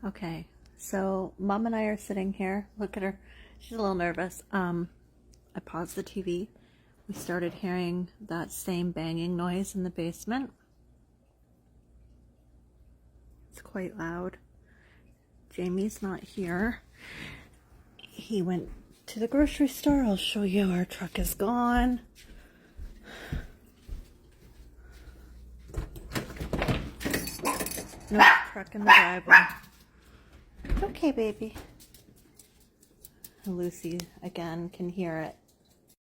Okay, so Mom and I are sitting here. Look at her. She's a little nervous. I paused the TV. We started hearing that same banging noise in the basement. It's quite loud. Jamie's not here. He went to the grocery store. I'll show you. Our truck is gone. No truck in the driveway. Okay, baby. Lucy, again, can hear it.